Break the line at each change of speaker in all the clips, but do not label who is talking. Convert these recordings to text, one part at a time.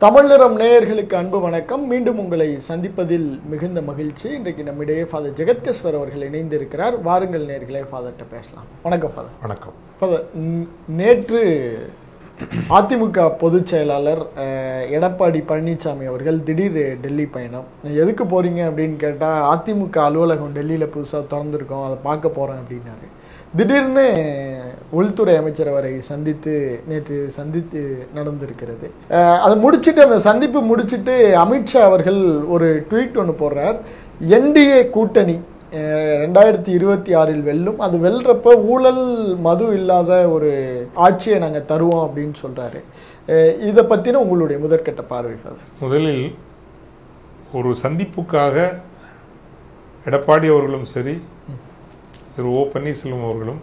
தமிழரம் நேயர்களுக்கு அன்பு வணக்கம். மீண்டும் உங்களை சந்திப்பதில் மிகுந்த மகிழ்ச்சி. இன்றைக்கு நம்மிடையே ஃபாதர் ஜெகத்கஸ்வர் அவர்கள் இணைந்திருக்கிறார். வாருங்கள் நேயர்களே, ஃபாதர்கிட்ட பேசலாம். வணக்கம் ஃபாதர்.
வணக்கம்
ஃபாதர். நேற்று அதிமுக பொதுச் செயலாளர் எடப்பாடி பழனிசாமி அவர்கள் திடீர் டெல்லி பயணம். எதுக்கு போகிறீங்க அப்படின்னு கேட்டால், அதிமுக அலுவலகம் டெல்லியில் புதுசாக திறந்துருக்கோம், அதை பார்க்க போகிறேன் அப்படின்னாரு. திடீர்னு உள்துறை அமைச்சர் அவரை நேற்று சந்தித்து நடந்திருக்கிறது. அதை முடிச்சுட்டு, அந்த சந்திப்பு முடிச்சுட்டு அமித்ஷா அவர்கள் ஒரு ட்வீட் ஒன்று போடுறார். என்டிஏ கூட்டணி 2026 வெல்லும், அது வெல்றப்ப ஊழல் மது இல்லாத ஒரு ஆட்சியை நாங்கள் தருவோம் அப்படின்னு சொல்றாரு. இதை பற்றின உங்களுடைய முதற்கட்ட பார்வை ஃபாதர்.
முதலில் ஒரு சந்திப்புக்காக எடப்பாடி அவர்களும் சரி, திரு ஓ பன்னீர்செல்வம் அவர்களும்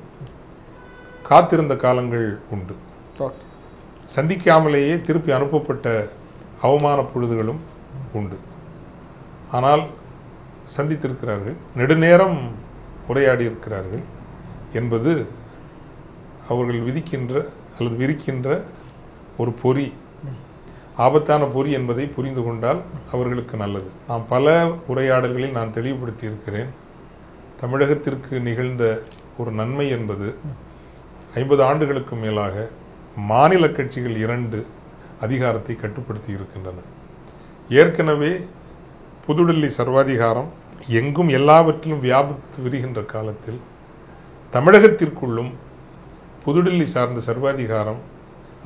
காத்திருந்த காலங்கள் உண்டு. சந்திக்காமலேயே திருப்பி அனுப்பப்பட்ட அவமான பொழுதுகளும் உண்டு. ஆனால் சந்தித்திருக்கிறார்கள், நெடுநேரம் உரையாடி இருக்கிறார்கள் என்பது அவர்கள் விதிக்கின்ற அல்லது விரிக்கின்ற ஒரு பொறி, ஆபத்தான பொறி என்பதை புரிந்து கொண்டால் அவர்களுக்கு நல்லது. நான் பல உரையாடல்களில் நான் தெளிவுபடுத்தி இருக்கிறேன். தமிழகத்திற்கு நிகழ்ந்த ஒரு நன்மை என்பது 50 ஆண்டுகளுக்கு மேலாக மாநில கட்சிகள் 2 அதிகாரத்தை கட்டுப்படுத்தி இருக்கின்றன. ஏற்கனவே புதுடில்லி சர்வாதிகாரம் எங்கும் எல்லாவற்றிலும் வியாபித்து விரிகின்ற காலத்தில் தமிழகத்திற்குள்ளும் புதுடில்லி சார்ந்த சர்வாதிகாரம்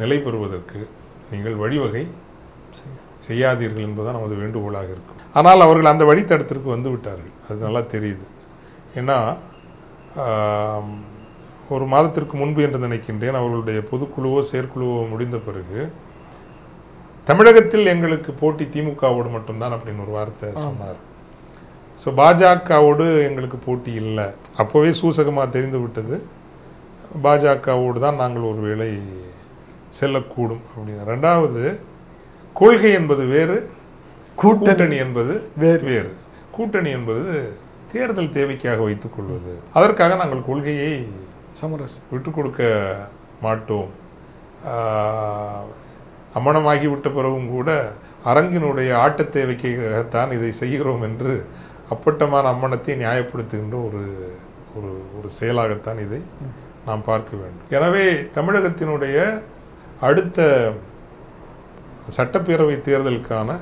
நிலை பெறுவதற்கு நீங்கள் வழிவகை செய்யாதீர்கள் என்பதுதான் நமது வேண்டுகோளாக இருக்கும். ஆனால் அவர்கள் அந்த வழித்தடத்திற்கு வந்து விட்டார்கள். அது நல்லா தெரியுது. ஏன்னா ஒரு மாதத்திற்கு முன்பு என்று நினைக்கின்றேன், அவர்களுடைய பொதுக்குழுவோ செயற்குழுவோ முடிந்த பிறகு தமிழகத்தில் எங்களுக்கு போட்டி திமுகவோடு மட்டும்தான் அப்படின்னு ஒரு வார்த்தை சொன்னார். ஸோ பாஜகவோடு எங்களுக்கு போட்டி இல்லை. அப்போவே சூசகமாக தெரிந்து விட்டது, பாஜகவோடு தான் நாங்கள் ஒரு வேளை செல்லக்கூடும் அப்படின்னு. 2வது, கொள்கை என்பது வேறு, கூட்டணி என்பது வேறு. கூட்டணி என்பது தேர்தல் தேவைக்காக வைத்துக் கொள்வது. அதற்காக நாங்கள் கொள்கையை விட்டுக் கொடுக்க மாட்டோம். அம்மனமாகிவிட்ட பிறகும் கூட அரங்கினுடைய ஆட்ட தேவைக்காகத்தான் இதை செய்கிறோம் என்று அப்பட்டமான அம்மனத்தை நியாயப்படுத்துகின்ற ஒரு செயலாகத்தான் இதை நாம் பார்க்க வேண்டும். எனவே தமிழகத்தினுடைய அடுத்த சட்டப்பேரவை தேர்தலுக்கான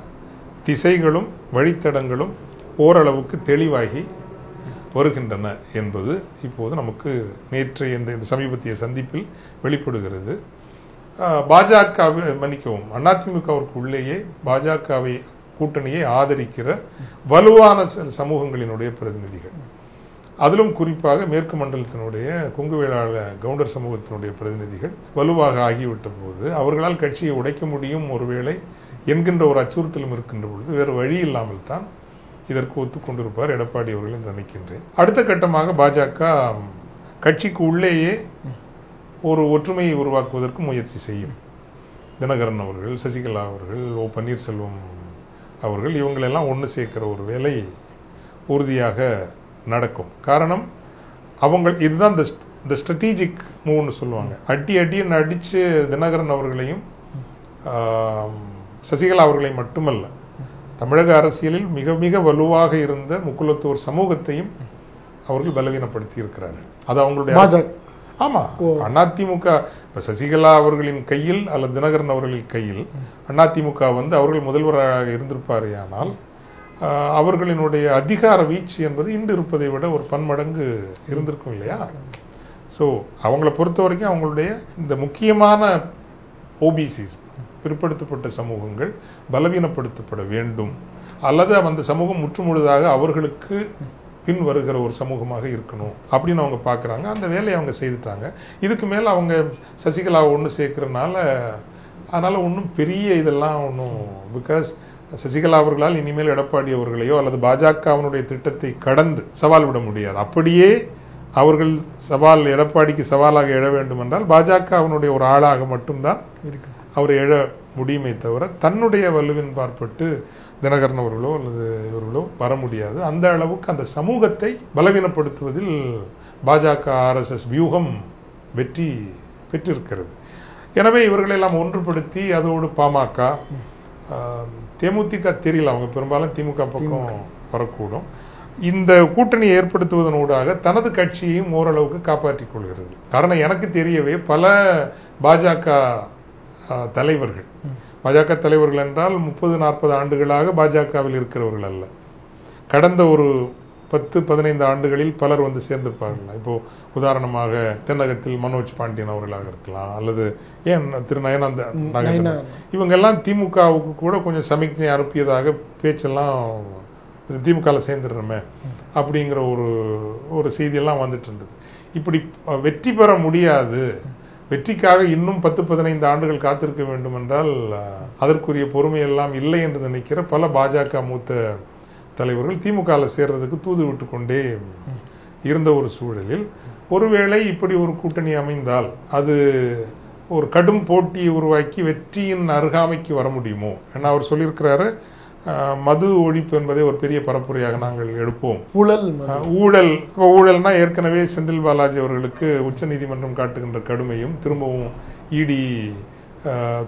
திசைகளும் வழித்தடங்களும் ஓரளவுக்கு தெளிவாகி வருகின்றன என்பது இப்போது நமக்கு நேற்றைய இந்த சமீபத்திய சந்திப்பில் வெளிப்படுகிறது. பாஜகவை மன்னிக்கவும், அதிமுகவிற்கு உள்ளேயே பாஜகவை கூட்டணியை ஆதரிக்கிற வலுவான சமூகங்களினுடைய பிரதிநிதிகள், அதிலும் குறிப்பாக மேற்கு மண்டலத்தினுடைய கொங்குவேளாள கவுண்டர் சமூகத்தினுடைய பிரதிநிதிகள் வலுவாக ஆகிவிட்ட போது அவர்களால் கட்சியை உடைக்க முடியும் ஒருவேளை என்கின்ற ஒரு அச்சுறுத்தலும் இருக்கின்ற பொழுது வேறு வழி இல்லாமல் தான் இதற்கு ஒத்துக்கொண்டிருப்பார் எடப்பாடி அவர்கள் நினைக்கின்றேன். அடுத்த கட்டமாக பாஜக கட்சிக்கு உள்ளேயே ஒரு ஒற்றுமையை உருவாக்குவதற்கு முயற்சி செய்யும். தினகரன் அவர்கள், சசிகலா அவர்கள், ஓ பன்னீர்செல்வம் அவர்கள், இவங்களெல்லாம் ஒன்று சேர்க்கிற ஒரு வேலை உறுதியாக நடக்கும். காரணம், இதுதான் இந்த ஸ்ட்ராட்டஜிக் மூவ்னு சொல்லுவாங்க. அடின்னு அடித்து தினகரன் அவர்களையும் சசிகலா அவர்களை மட்டுமல்ல, தமிழக அரசியலில் மிக மிக வலுவாக இருந்த முக்குலத்தோர் சமூகத்தையும் அவர்கள் பலவீனப்படுத்தி இருக்கிறார்கள். அது அவங்களுடைய ஆமா. அதிமுக இப்ப சசிகலா அவர்களின் கையில் அல்லது தினகரன் அவர்களின் கையில் அதிமுக அவர்கள் முதல்வராக இருந்திருப்பாரே, ஆனால் அவர்களினுடைய அதிகார வீழ்ச்சி என்பது இன்று இருப்பதை விட ஒரு பன்மடங்கு இருந்திருக்கும் இல்லையா? ஸோ அவங்கள பொறுத்த வரைக்கும் அவங்களுடைய இந்த முக்கியமான ஓபிசிஸ், பிற்படுத்தப்பட்ட சமூகங்கள் பலவீனப்படுத்தப்பட வேண்டும், அல்லது அந்த சமூகம் முற்றுமுழுதாக அவர்களுக்கு பின் வருகிற ஒரு சமூகமாக இருக்கணும் அப்படின்னு அவங்க பார்க்குறாங்க. அந்த வேலையை அவங்க செய்துட்டாங்க. இதுக்கு மேலே அவங்க சசிகலாவை ஒன்று சேர்க்கறதுனால அதனால் ஒன்றும் பெரிய இதெல்லாம் ஒன்றும், பிகாஸ் சசிகலா அவர்களால் இனிமேல் எடப்பாடி அவர்களையோ அல்லது பாஜகவினுடைய திட்டத்தை கடந்து சவால் விட முடியாது. அப்படியே அவர்கள் எடப்பாடிக்கு சவாலாக எழ வேண்டும் என்றால் பாஜகவினுடைய ஒரு ஆளாக மட்டும்தான் அவர் எழ முடியுமே தவிர தன்னுடைய வலுவின் பார்ப்பட்டு தினகரன் அவர்களோ அல்லது இவர்களோ வர முடியாது. அந்த அளவுக்கு அந்த சமூகத்தை பலவீனப்படுத்துவதில் பாஜக RSS வியூகம் வெற்றி பெற்றிருக்கிறது. எனவே இவர்களெல்லாம் ஒன்றுபடுத்தி அதோடு பாமக தேமுதிக தெரியல, அவங்க பெரும்பாலும் திமுக பக்கம் வரக்கூடும். இந்த கூட்டணி ஏற்படுத்துவதனூடாக தனது கட்சியையும் ஓரளவுக்கு காப்பாற்றிக் கொள்கிறது. காரணம் எனக்கு தெரியவே பல பாஜக தலைவர்கள், பாஜக தலைவர்கள் என்றால் 30-40 ஆண்டுகளாக பாஜகவில் இருக்கிறவர்கள் அல்ல, கடந்த ஒரு 10-15 ஆண்டுகளில் பலர் வந்து சேர்ந்திருப்பார்கள். இப்போ உதாரணமாக தென்னகத்தில் மனோஜ் பாண்டியன் அவர்களாக இருக்கலாம், அல்லது ஏன் திரு நயனாந்த நாகேந்திரன், இவங்கெல்லாம் திமுகவுக்கு கூட கொஞ்சம் சமிக்ஞை அனுப்பியதாக பேச்செல்லாம் திமுகவில் சேர்ந்துடுறோமே அப்படிங்கிற ஒரு செய்தியெல்லாம் வந்துட்டு இருந்தது. இப்படி வெற்றி பெற முடியாது, வெற்றிக்காக இன்னும் 10-15 ஆண்டுகள் காத்திருக்க வேண்டும் என்றால் அதற்குரிய பொறுமையெல்லாம் இல்லை என்று நினைக்கிற பல பாஜக மூத்த தலைவர்கள் திமுகவில் சேர்றதுக்கு தூது விட்டு கொண்டே இருந்த ஒரு சூழலில் ஒருவேளை இப்படி ஒரு கூட்டணி அமைந்தால் அது ஒரு கடும் போட்டியை உருவாக்கி வெற்றியின் அருகாமைக்கு வர முடியுமோ? ஏன்னா அவர் சொல்லியிருக்கிறாரு, மது ஒழிப்பு என்பதை ஒரு பெரிய பரப்புரையாக நாங்கள் எடுப்போம். ஊழல்னா ஏற்கனவே செந்தில் பாலாஜி அவர்களுக்கு உச்ச நீதிமன்றம் காட்டுகின்ற கடுமையும் திரும்பவும் இடி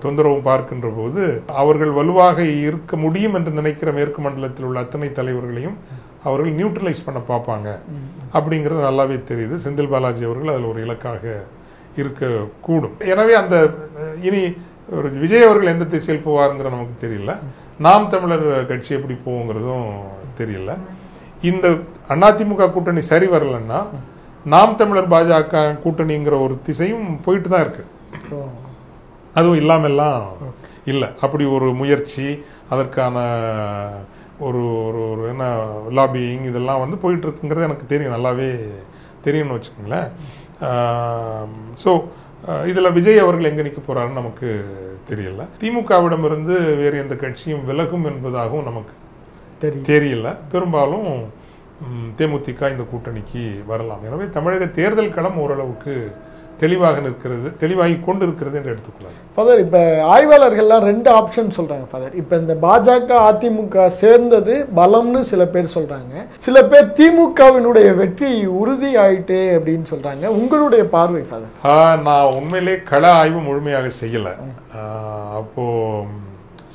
தொந்தரவும் பார்க்கின்ற போது அவர்கள் வலுவாக இருக்க முடியும் என்று நினைக்கிற மேற்கு மண்டலத்தில் உள்ள அத்தனை தலைவர்களையும் அவர்கள் நியூட்ரலைஸ் பண்ண பார்ப்பாங்க அப்படிங்கிறது நல்லாவே தெரியுது. செந்தில் பாலாஜி அவர்கள் அதில் ஒரு இலக்காக இருக்கக்கூடும். எனவே அந்த இனி ஒரு விஜய் அவர்கள் எந்த திசையில் போவாருங்கிற நமக்கு தெரியல, நாம் தமிழர் கட்சி எப்படி போவோங்கிறதும் தெரியல. இந்த அதிமுக கூட்டணி சரி வரலன்னா நாம் தமிழர் பாஜக கூட்டணிங்கிற ஒரு திசையும் போயிட்டு தான் இருக்கு, அதுவும் இல்லாமல்லாம் இல்லை. அப்படி ஒரு முயற்சி, அதற்கான ஒரு ஒரு என்ன லாபியிங் இதெல்லாம் வந்து போயிட்டு இருக்குங்கிறது எனக்கு தெரியும், நல்லாவே தெரியும்னு வச்சுக்கோங்களேன். ஸோ இதில் விஜய் அவர்கள் எங்கே நிற்க போறாருன்னு நமக்கு தெரியல. திமுகவிடமிருந்து வேறு எந்த கட்சியும் விலகும் என்பதாகவும் நமக்கு தெரியல. பெரும்பாலும் தேமுதிக இந்த கூட்டணிக்கு வரலாம். எனவே தமிழக தேர்தல் களம் ஓரளவுக்கு தெளிவாகி கொண்டு இருக்கிறது என்று எடுத்துக்கலாம்.
ஃபாதர், இப்போ ஆய்வாளர்கள்லாம் 2 ஆப்ஷன் சொல்றாங்க ஃபாதர். இப்போ இந்த பாஜக அதிமுக சேர்ந்தது பலம்னு சில பேர் சொல்றாங்க, சில பேர் திமுகவினுடைய வெற்றி உறுதி ஆயிட்டு அப்படின்னு சொல்றாங்க. உங்களுடைய பார்வை ஃபாதர்?
நான் உண்மையிலே கள ஆய்வு முழுமையாக செய்யல, அப்போ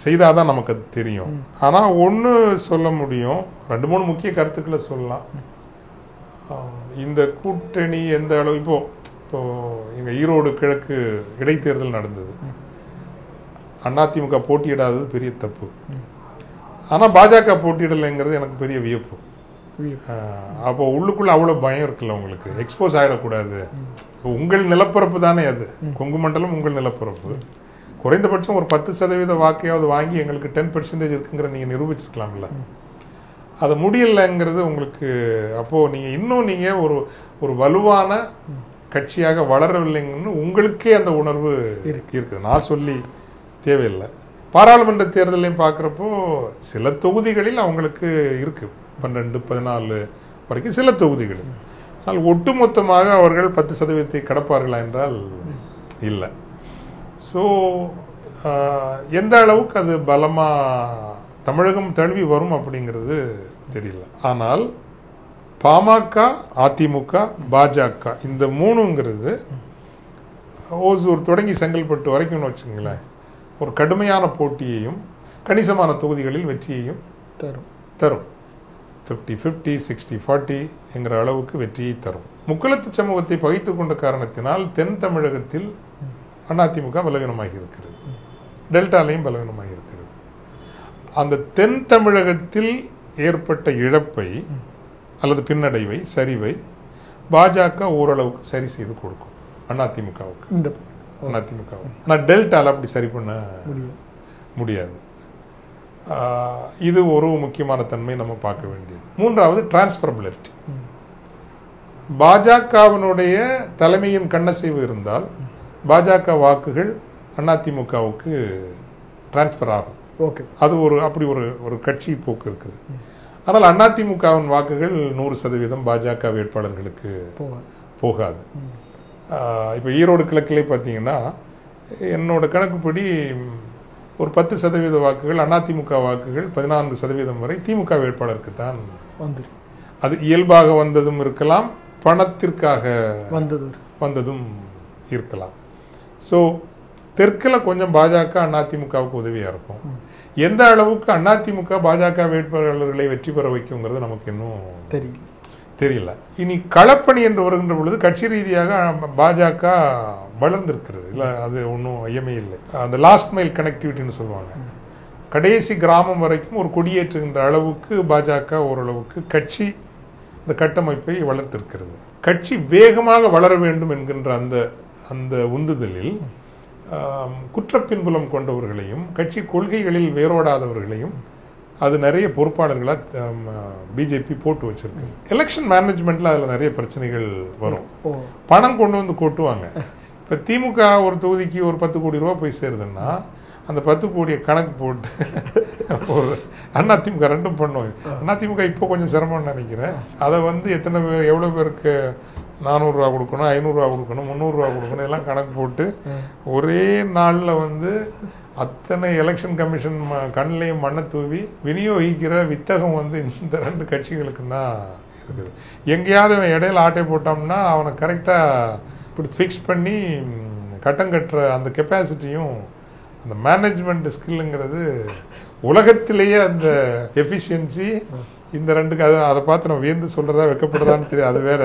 செய்தாதான் நமக்கு அது தெரியும். ஆனா ஒன்று சொல்ல முடியும், 2-3 முக்கிய கருத்துக்களை சொல்லலாம். இந்த கூட்டணி எந்த அளவு இப்போ எங்க ஈரோடு கிழக்கு இடைத்தேர்தல் நடந்தது, அதிமுக போட்டியிடாதது பெரிய தப்பு, ஆனா பாஜக போட்டியிடலைங்கிறது எனக்கு பெரிய வியப்பு. அப்போ உள்ளுக்குள்ள அவ்வளவு பயம் இருக்குல்ல உங்களுக்கு, எக்ஸ்போஸ் ஆயிடக்கூடாது. உங்கள் நிலப்பரப்பு தானே அது, கொங்கு மண்டலம் உங்கள் நிலப்பரப்பு, குறைந்தபட்சம் ஒரு 10% வாக்கையாவது வாங்கி எங்களுக்கு 10% இருக்குங்கிற நீங்க நிரூபிச்சிருக்கலாம்ல, அது முடியலைங்கிறது உங்களுக்கு. அப்போ நீங்க இன்னும் நீங்க ஒரு வலுவான கட்சியாக வளரவில்லைங்கன்னு உங்களுக்கே அந்த உணர்வு இருக்குது. நான் சொல்லி தேவையில்லை. பாராளுமன்ற தேர்தலையும் பார்க்குறப்போ சில தொகுதிகளில் அவங்களுக்கு இருக்கு 12-14 வரைக்கும் சில தொகுதிகளில், ஆனால் ஒட்டுமொத்தமாக அவர்கள் 10% கடப்பார்களா என்றால் இல்லை. ஸோ எந்த அளவுக்கு அது பலமா தமிழகம் தழுவி வரும் அப்படிங்கிறது தெரியல. ஆனால் பாமக, அதிமுக, பாஜக இந்த 3ங்கிறது ஓசூர் தொடங்கி செங்கல்பட்டு வரைக்கும்னு வச்சுங்களேன், ஒரு கடுமையான போட்டியையும் கணிசமான தொகுதிகளில் வெற்றியையும் தரும். 50-50, 60-40 என்கிற அளவுக்கு வெற்றியை தரும். முக்குளத்து சமூகத்தை பகைத்து கொண்ட காரணத்தினால் தென் தமிழகத்தில் அதிமுக பலவீனமாகி இருக்கிறது, டெல்டாலையும் பலவீனமாகி இருக்கிறது. அந்த தென் தமிழகத்தில் ஏற்பட்ட இழப்பை அல்லது பின்னடைவை, சரிவை பாஜக ஓரளவுக்கு சரி செய்து கொடுக்கும் அதிமுகவுக்கு. ஆனால் டெல்டால அப்படி சரி பண்ண முடியாது. இது ஒரு முக்கியமான தன்மை நம்ம பார்க்க வேண்டியது. 3வது டிரான்ஸ்பரபிலிட்டி. பாஜகவினுடைய தலைமையின் கண்ணசைவு இருந்தால் பாஜக வாக்குகள் அதிமுகவுக்கு டிரான்ஸ்பர் ஆகும். அது அப்படி ஒரு கட்சி போக்கு இருக்குது. ஆனால் அதிமுகவின் வாக்குகள் 100% பாஜக வேட்பாளர்களுக்கு போகாது. இப்போ ஈரோடு கிழக்கிலே பார்த்தீங்கன்னா என்னோட கணக்குப்படி ஒரு 10% வாக்குகள் அதிமுக வாக்குகள் 14% வரை திமுக வேட்பாளருக்கு தான் அது இயல்பாக வந்ததும் இருக்கலாம், பணத்திற்காக வந்ததும் இருக்கலாம். ஸோ தெற்கில் கொஞ்சம் பாஜக அதிமுகவுக்கு உதவியாக இருக்கும். எந்த அளவுக்கு அதிமுக பாஜக வேட்பாளர்களை வெற்றி பெற வைக்குங்கிறது நமக்கு இன்னும் தெரியல. இனி களப்பணி என்று வருகின்ற பொழுது கட்சி ரீதியாக பாஜக வளர்ந்திருக்கிறது, இல்லை அது ஒன்றும் ஐயமே இல்லை. அந்த லாஸ்ட் மைல் கனெக்டிவிட்டின்னு சொல்லுவாங்க, கடைசி கிராமம் வரைக்கும் ஒரு கொடியேற்றுகின்ற அளவுக்கு பாஜக ஓரளவுக்கு கட்சி இந்த கட்டமைப்பை வளர்த்திருக்கிறது. கட்சி வேகமாக வளர வேண்டும் என்கின்ற அந்த உந்துதலில் குற்றப்பின்புலம் கொண்டவர்களையும் கட்சி கொள்கைகளில் வேரோடாதவர்களையும் அது நிறைய பொறுப்பாளர்களாக பிஜேபி போட்டு வச்சிருக்கு. எலெக்ஷன் மேனேஜ்மெண்ட்ல அதில் நிறைய பிரச்சனைகள் வரும். பணம் கொண்டு வந்து கொட்டுவாங்க. இப்போ திமுக ஒரு தொகுதிக்கு ஒரு 10 கோடி ரூபா போய் சேருதுன்னா அந்த 10 கோடியை கணக்கு போட்டு ஒரு அதிமுக ரெண்டும் பண்ணுவோம். அதிமுக இப்போ கொஞ்சம் சிரமம்னு நினைக்கிறேன். அதை வந்து எத்தனை பேர் எவ்வளோ பேருக்கு 400 ரூபா கொடுக்கணும், 500 ரூபா கொடுக்கணும், 300 ரூபா கொடுக்கணும், எல்லாம் கணக்கு போட்டு ஒரே நாளில் வந்து அத்தனை எலெக்ஷன் கமிஷன் கண்ணிலையும் மண்ணை தூவி விநியோகிக்கிற வித்தகம் வந்து இந்த 2 கட்சிகளுக்கு தான் இருக்குது. எங்கேயாவது இடையில ஆட்டை போட்டோம்னா அவனை கரெக்டாக ஃபிக்ஸ் பண்ணி கட்டம் கட்டுற அந்த கெப்பாசிட்டியும் அந்த மேனேஜ்மெண்ட் ஸ்கில்லுங்கிறது உலகத்திலேயே அந்த எஃபிஷியன்சி இந்த 2க்கு அதை பார்த்து நம்ம வியந்து சொல்கிறதா வைக்கப்படுதான்னு தெரியாது, அது வேற.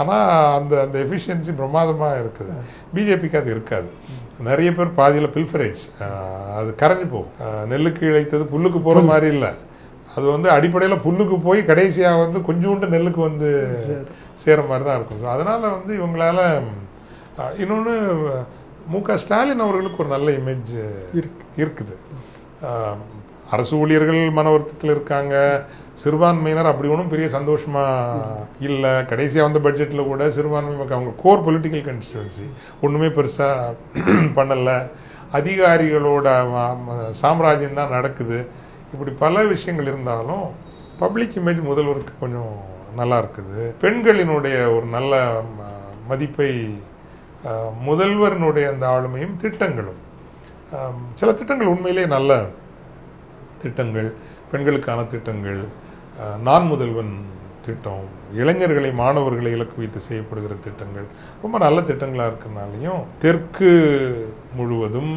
ஆனால் அந்த எஃபிஷியன்சி பிரமாதமாக இருக்குது. பிஜேபிக்கு அது இருக்காது. நிறைய பேர் பாதியில் பில்ஃபரேஜ், அது கரைஞ்சி போகும். நெல்லுக்கு இழைத்தது புல்லுக்கு போகிற மாதிரி இல்லை, அது வந்து அடிப்படையில் புல்லுக்கு போய் கடைசியாக வந்து கொஞ்சோண்டு நெல்லுக்கு வந்து சேர மாதிரி தான் இருக்கும். அதனால் வந்து இவங்களால இன்னொன்று மு.க. ஸ்டாலின் அவர்களுக்கு ஒரு நல்ல இமேஜ் இருக்குது. அரசு ஊழியர்கள் மன வருத்தத்தில் இருக்காங்க, சிறுபான்மையினர் அப்படி ஒன்றும் பெரிய சந்தோஷமா இல்லை. கடைசியாக வந்த பட்ஜெட்டில் கூட சிறுபான்மை மக்கள் அவங்க கோர் பொலிட்டிக்கல் கன்ஸ்டிடுவன்சி ஒன்றுமே பெருசாக பண்ணலை, அதிகாரிகளோட சாம்ராஜ்யம் தான் நடக்குது, இப்படி பல விஷயங்கள் இருந்தாலும் பப்ளிக் இமேஜ் முதல்வருக்கு கொஞ்சம் நல்லா இருக்குது. பெண்களினுடைய ஒரு நல்ல மதிப்பை முதல்வரினுடைய அந்த ஆளுமையும் திட்டங்களும், சில திட்டங்கள் உண்மையிலே நல்ல திட்டங்கள், பெண்களுக்கான திட்டங்கள், நான் முதல்வன் திட்டம், இளைஞர்களை மாணவர்களை இலக்கு வைத்து செய்யப்படுகிற திட்டங்கள் ரொம்ப நல்ல திட்டங்களாக இருக்கிறனாலையும் தெற்கு முழுவதும்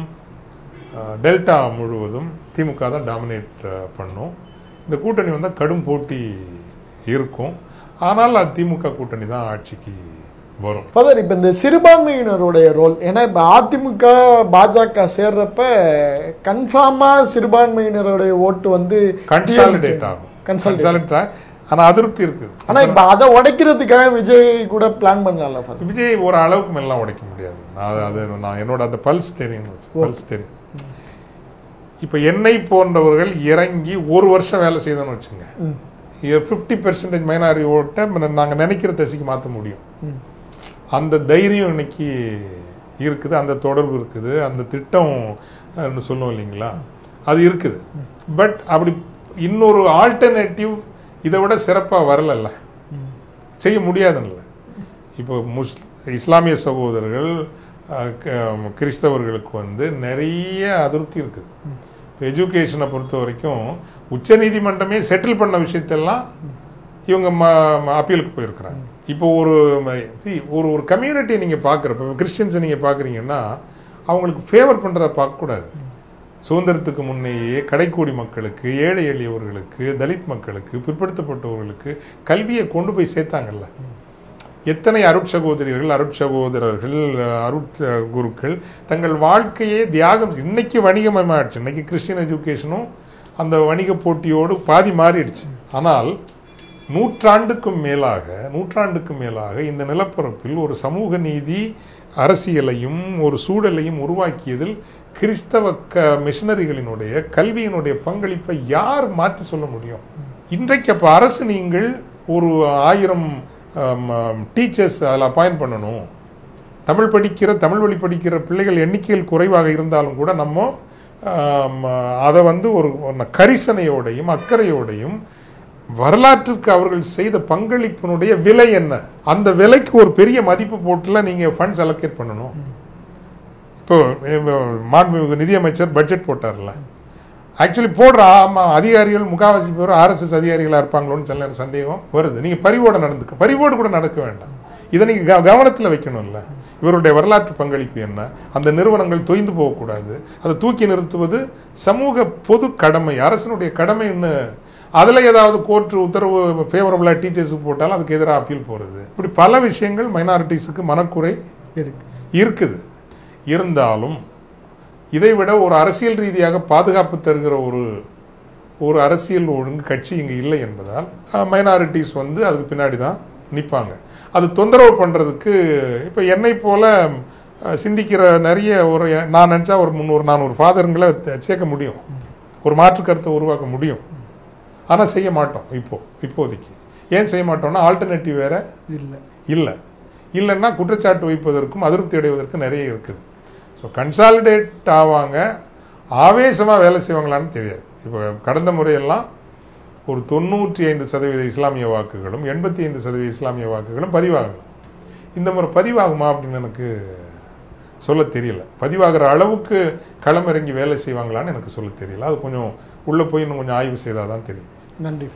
டெல்டா முழுவதும் திமுக தான் டாமினேட் பண்ணும். இந்த கூட்டணி வந்து கடும் போட்டி இருக்கும். ஆனால் அது திமுக கூட்டணி தான் ஆட்சிக்கு வரும்.
ஃபாதர், இப்போ இந்த சிறுபான்மையினருடைய ரோல், ஏன்னா இப்போ அதிமுக பாஜக சேர்றப்ப கன்ஃபார்மாக சிறுபான்மையினருடைய ஓட்டு வந்து
கன்சாலிடேட் ஆகும். ஆனால் அதிருப்தி இருக்குது.
ஆனால் இப்போ அதை உடைக்கிறதுக்காக விஜய் கூட பிளான் பண்ணல.
விஜய் ஒரு அளவுக்கு மேலாம் உடைக்க முடியாது. நான் என்னோட அந்த பல்ஸ் தெரியும். இப்போ என்னை போன்றவர்கள் இறங்கி ஒரு வருஷம் வேலை செய்தோன்னு வச்சுங்க, 50% மைனாரிட்டி ஓட்டை நாங்கள் நினைக்கிற திசைக்கு மாற்ற முடியும். அந்த தைரியம் இன்னைக்கு இருக்குது, அந்த தொடர்பு இருக்குது, அந்த திட்டம் சொல்லுவோம் இல்லைங்களா, அது இருக்குது. பட் அப்படி இன்னொரு ஆல்டர்னேட்டிவ் இதை விட சிறப்பாக வரலல்ல, செய்ய முடியாதுல்ல. இப்போ இஸ்லாமிய சகோதரர்கள் கிறிஸ்தவர்களுக்கு வந்து நிறைய அதிருப்தி இருக்குது. இப்போ எஜுகேஷனை பொறுத்த வரைக்கும் உச்சநீதிமன்றமே செட்டில் பண்ண விஷயத்தெல்லாம் இவங்க அப்பீலுக்கு போயிருக்கிறாங்க. இப்போ ஒரு கம்யூனிட்டியை நீங்கள் பார்க்குறப்ப, கிறிஸ்டியன்ஸை நீங்கள் பார்க்குறீங்கன்னா அவங்களுக்கு ஃபேவர் பண்ணுறதை பார்க்கக்கூடாது. சுதந்திரத்துக்கு முன்னேயே கடைக்கோடி மக்களுக்கு, ஏழை எளியவர்களுக்கு, தலித் மக்களுக்கு, பிற்படுத்தப்பட்டவர்களுக்கு கல்வியை கொண்டு போய் சேர்த்தாங்கல்ல. எத்தனை அருட்சகோதரிகள், அருட்சகோதரர்கள், அருட்குருக்கள் தங்கள் வாழ்க்கையே தியாகம். இன்னைக்கு வணிகமயமாயிடுச்சு. இன்னைக்கு கிறிஸ்டியன் எஜுகேஷனும் அந்த வணிக போட்டியோடு பாதி மாறிடுச்சு. ஆனால் நூற்றாண்டுக்கும் மேலாக இந்த நிலப்பரப்பில் ஒரு சமூக நீதி அரசியலையும் ஒரு சூழலையும் உருவாக்கியதில் கிறிஸ்தவ மிஷனரிகளினுடைய கல்வியினுடைய பங்களிப்பை யார் மாற்றி சொல்ல முடியும்? இன்றைக்கு அப்போ அரசு நீங்கள் ஒரு 1000 டீச்சர்ஸ் அதில் அப்பாயிண்ட் பண்ணணும். தமிழ் வழி படிக்கிற பிள்ளைகள் எண்ணிக்கையில் குறைவாக இருந்தாலும் கூட நம்ம அதை வந்து ஒரு கரிசனையோடையும் அக்கறையோடையும் வரலாற்றுக்கு அவர்கள் செய்த பங்களிப்பினுடைய விலை என்ன, அந்த விலைக்கு ஒரு பெரிய மதிப்பு போட்டுல நீங்கள் ஃபண்ட்ஸ் அலோகேட் பண்ணணும். இப்போ மாண்புமிகு நிதியமைச்சர் பட்ஜெட் போட்டார்ல, ஆக்சுவலி போடுற அதிகாரிகள் முக்காவாசி பேர் RSS அதிகாரிகளாக இருப்பாங்களோன்னு சில சந்தேகம் வருது. நீங்கள் பரிவோடு கூட நடக்க வேண்டாம். இதை நீங்கள் கவனத்தில் வைக்கணும்ல. இவருடைய வரலாற்று பங்களிப்பு என்ன, அந்த நிறுவனங்கள் தொய்ந்து போகக்கூடாது, அதை தூக்கி நிறுத்துவது சமூக பொது கடமை, அரசனுடைய கடமைன்னு. அதில் ஏதாவது கோர்ட்டு உத்தரவு ஃபேவரபுளாக டீச்சர்ஸுக்கு போட்டாலும் அதுக்கு எதிராக அப்பீல் போகிறது. இப்படி பல விஷயங்கள் மைனாரிட்டிஸுக்கு மனக்குறை இருக்குது. இருந்தாலும் இதை விட ஒரு அரசியல் ரீதியாக பாதுகாப்பு தருகிற ஒரு அரசியல் ஒழுங்கு கட்சி இங்கே இல்லை என்பதால் மைனாரிட்டிஸ் அதுக்கு பின்னாடி தான் நிற்பாங்க. அது தொந்தரவு பண்ணுறதுக்கு இப்போ என்னை போல சிந்திக்கிற நிறைய நான் நினச்சா ஒரு 300-400 ஃபாதருங்களை சேர்க்க முடியும், ஒரு மாற்று கருத்தை உருவாக்க முடியும். ஆனால் செய்ய மாட்டோம். இப்போதைக்கு ஏன் செய்ய மாட்டோம்னா ஆல்டர்னேட்டிவ் வேற இல்லைன்னா குற்றச்சாட்டு வைப்பதற்கும் அதிருப்தி அடைவதற்கும் நிறைய இருக்குது. ஸோ கன்சாலிடேட் ஆவாங்க, ஆவேசமாக வேலை செய்வாங்களான்னு தெரியாது. இப்போ கடந்த முறையெல்லாம் ஒரு 95% இஸ்லாமிய வாக்குகளும் 85% இஸ்லாமிய வாக்குகளும் பதிவாகலாம். இந்த முறை பதிவாகுமா அப்படின்னு எனக்கு சொல்ல தெரியல. பதிவாகிற அளவுக்கு களமிறங்கி வேலை செய்வாங்களான்னு எனக்கு சொல்ல தெரியல. அது கொஞ்சம் உள்ளே போய் இன்னும் கொஞ்சம் ஆய்வு செய்தால் தான் தெரியும்.
நன்றி.